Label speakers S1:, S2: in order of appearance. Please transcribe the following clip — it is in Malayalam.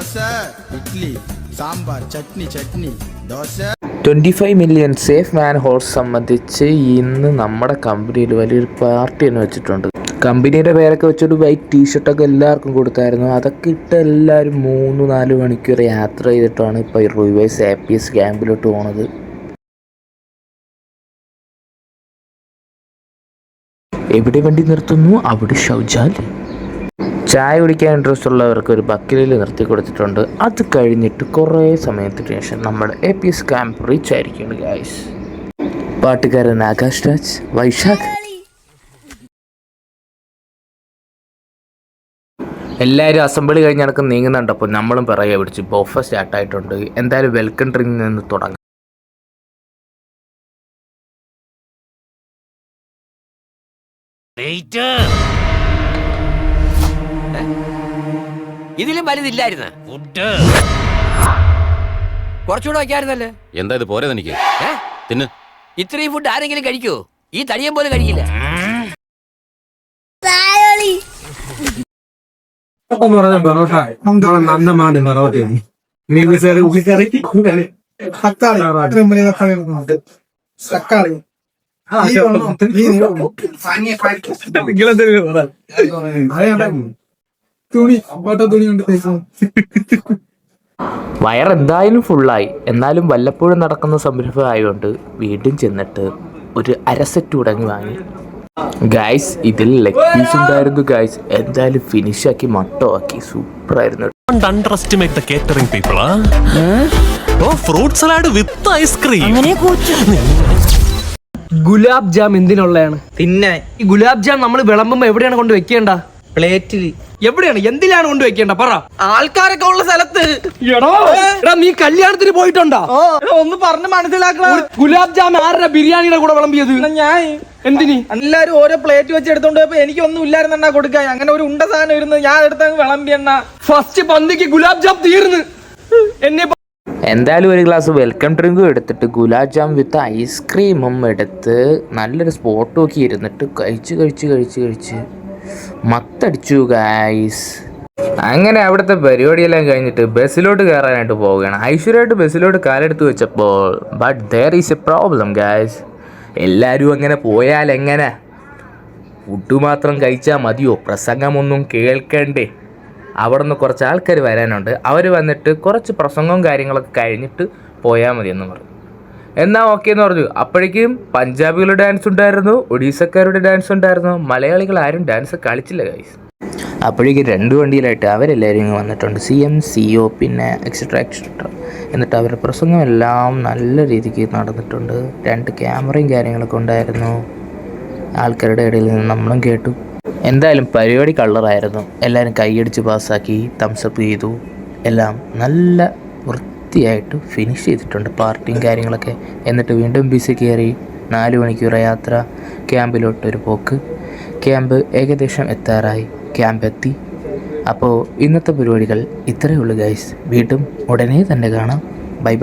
S1: ദോശ, ഇഡ്ഡലി, സാമ്പാർ, ചട്നി, ദോശ.
S2: 25 മില്യൺ സേഫ് മാൻ ഹോൾസ് സംബന്ധിച്ച് ഇന്ന് നമ്മുടെ കമ്പനിയിൽ വലിയൊരു പാർട്ടി തന്നെ വെച്ചിട്ടുണ്ട്. കമ്പനിയുടെ പേരൊക്കെ വെച്ചൊരു വൈറ്റ് ടീഷർട്ടൊക്കെ എല്ലാവർക്കും കൊടുത്തായിരുന്നു. അതൊക്കെ ഇട്ട് എല്ലാവരും 3-4 മണിക്കൂർ യാത്ര ചെയ്തിട്ടാണ് ഇപ്പോൾ റിവേഴ്സ് APS ക്യാമ്പിലോട്ട് പോണത്. എവിടെ വണ്ടി നിർത്തുന്നു അവിടെ ശൗചാലയം. ചായ കുടിക്കാൻ ഇൻട്രസ്റ്റ് ഉള്ളവർക്ക് ഒരു ബക്കലിൽ നിർത്തി കൊടുത്തിട്ടുണ്ട്. അത് കഴിഞ്ഞിട്ട് കുറേ സമയത്തിന് ശേഷം നമ്മുടെ APS ക്യാമ്പ് റീച്ച് ആയിരിക്കുകയാണ് ഗായ്സ്. പാട്ടുകാരൻ ആകാശ് രാജ്, വൈശാഖ്, എല്ലാവരും അസംബ്ലി കഴിഞ്ഞ് നടക്കും നീങ്ങുന്നുണ്ടപ്പോൾ നമ്മളും പിറകെ പിടിച്ച് ബൊഫ സ്റ്റാർട്ടായിട്ടുണ്ട്. എന്തായാലും വെൽക്കം ഡ്രിങ്കിൽ നിന്ന് തുടങ്ങാം.
S3: ഇതിലും വലുതില്ലായിരുന്നു. കുറച്ചുകൂടെ വയ്ക്കായിരുന്നല്ലേ.
S4: എന്താ ഇത് പോരെ എനിക്ക് തിന്ന്.
S3: ഇത്രയും ഫുഡ് ആരെങ്കിലും കഴിക്കോ? ഈ തടിയൻ പോലും കഴിക്കില്ല.
S2: വയറെന്തായാലും ഫുള്ളായി. എന്നാലും വല്ലപ്പോഴും നടക്കുന്ന സംരംഭം ആയതുകൊണ്ട് വീണ്ടും ചെന്നിട്ട് ഒരു അരസെറ്റ് തുടങ്ങി വാങ്ങി. ഗൈസ് ഇതിൽ ലെഗ് പീസ് ഉണ്ടായിരുന്നു ഗൈസ്. എന്തായാലും ഫിനിഷാക്കി മട്ടമാക്കി സൂപ്പറായിരുന്നു.
S5: Don't underestimate the catering people, Oh, fruit salad with ice cream.
S6: Gulab jam എന്തിനുള്ളതാണ്? തിന്നാൻ. ഈ ഗുലാബ് ജാം നമ്മൾ വിളമ്പുമ്പോ എവിടെയാണ് കൊണ്ട് വെക്കേണ്ട? പ്ലേറ്റിൽ. എവിടെയാണ്, എന്തിലാണ് കൊണ്ട് വെക്കേണ്ട പറ. ആൾക്കാരൊക്കെ ഉള്ള സ്ഥലത്ത്. എടാ നീ കല്യാണത്തിന് പോയിട്ടുണ്ടോ? ഒന്ന് പറഞ്ഞ് മനസ്സിലാക്കണം. ഗുലാബ് ജാം ആരുടെ ബിരിയാണിയുടെ കൂടെ വിളമ്പിയത്? ഞാൻ. എന്തിന്? എല്ലാരും ഓരോ പ്ലേറ്റ് വെച്ച് എടുത്തോണ്ട് പോയപ്പോ എനിക്കൊന്നും ഇല്ലായിരുന്നെണ്ണ കൊടുക്കാൻ. അങ്ങനെ ഒരു ഉണ്ട സാധനം ഇരുന്ന് ഞാൻ എടുത്തങ്ങ് വിളമ്പി എണ്ണ. ഫസ്റ്റ് പന്തിക്ക് ഗുലാബ് ജാം തീർന്ന്. എന്നെ
S2: എന്തായാലും ഒരു ഗ്ലാസ് വെൽക്കം ഡ്രിങ്കും എടുത്തിട്ട് ഗുലാബ് ജാം വിത്ത് ഐസ്ക്രീമും എടുത്ത് നല്ലൊരു സ്പോട്ട് നോക്കി ഇരുന്നിട്ട് കഴിച്ച് മത്തടിച്ചു ഗൈസ്. അങ്ങനെ അവിടുത്തെ പരിപാടിയെല്ലാം കഴിഞ്ഞിട്ട് ബസ്സിലോട്ട് കയറാനായിട്ട് പോവുകയാണ്. ഐശ്വര്യമായിട്ട് ബസ്സിലോട്ട് കാലെടുത്ത് വെച്ചപ്പോൾ but there is A problem guys. എല്ലാവരും അങ്ങനെ പോയാൽ എങ്ങനെ? ഫുഡ് മാത്രം കഴിച്ചാൽ മതിയോ? പ്രസംഗമൊന്നും കേൾക്കണ്ടേ? അവിടെ നിന്ന് കുറച്ച് ആൾക്കാർ വരാനുണ്ട്. അവർ വന്നിട്ട് കുറച്ച് പ്രസംഗവും കാര്യങ്ങളൊക്കെ കഴിഞ്ഞിട്ട് പോയാൽ മതി എന്ന് പറഞ്ഞു. എന്നാൽ ഓക്കെ എന്ന് പറഞ്ഞു. അപ്പോഴേക്കും പഞ്ചാബികളുടെ ഡാൻസ് ഉണ്ടായിരുന്നു, ഒഡീസക്കാരുടെ ഡാൻസ് ഉണ്ടായിരുന്നു. മലയാളികൾ ആരും ഡാൻസ് കളിച്ചില്ല ഗൈസ്. അപ്പോഴേക്കും 2 വണ്ടിയിലായിട്ട് അവരെല്ലാവരും ഇങ്ങ് വന്നിട്ടുണ്ട്. CM, CO പിന്നെ എക്സെട്ര. എന്നിട്ട് അവരുടെ പ്രസംഗം എല്ലാം നല്ല രീതിക്ക് നടന്നിട്ടുണ്ട്. 2 ക്യാമറയും കാര്യങ്ങളൊക്കെ ഉണ്ടായിരുന്നു. ആൾക്കാരുടെ ഇടയിൽ നിന്ന് നമ്മളും കേട്ടു. എന്തായാലും പരിപാടി കളറായിരുന്നു. എല്ലാവരും കൈയടിച്ച് പാസ്സാക്കി, തംസപ്പ് ചെയ്തു. എല്ലാം നല്ല വൃത്തിയായിട്ട് ഫിനിഷ് ചെയ്തിട്ടുണ്ട് പാർട്ടിയും കാര്യങ്ങളൊക്കെ. എന്നിട്ട് വീണ്ടും ബസ് കയറി 4 മണിക്കൂർ യാത്ര, ക്യാമ്പിലോട്ടൊരു പോക്ക്. ക്യാമ്പ് ഏകദേശം എത്താറായി. ക്യാമ്പ് എത്തി. അപ്പോൾ ഇന്നത്തെ പരിപാടികൾ ഇത്രയേ ഉള്ളൂ ഗൈസ്. വീണ്ടും ഉടനെ തന്നെ കാണാം. ബൈ.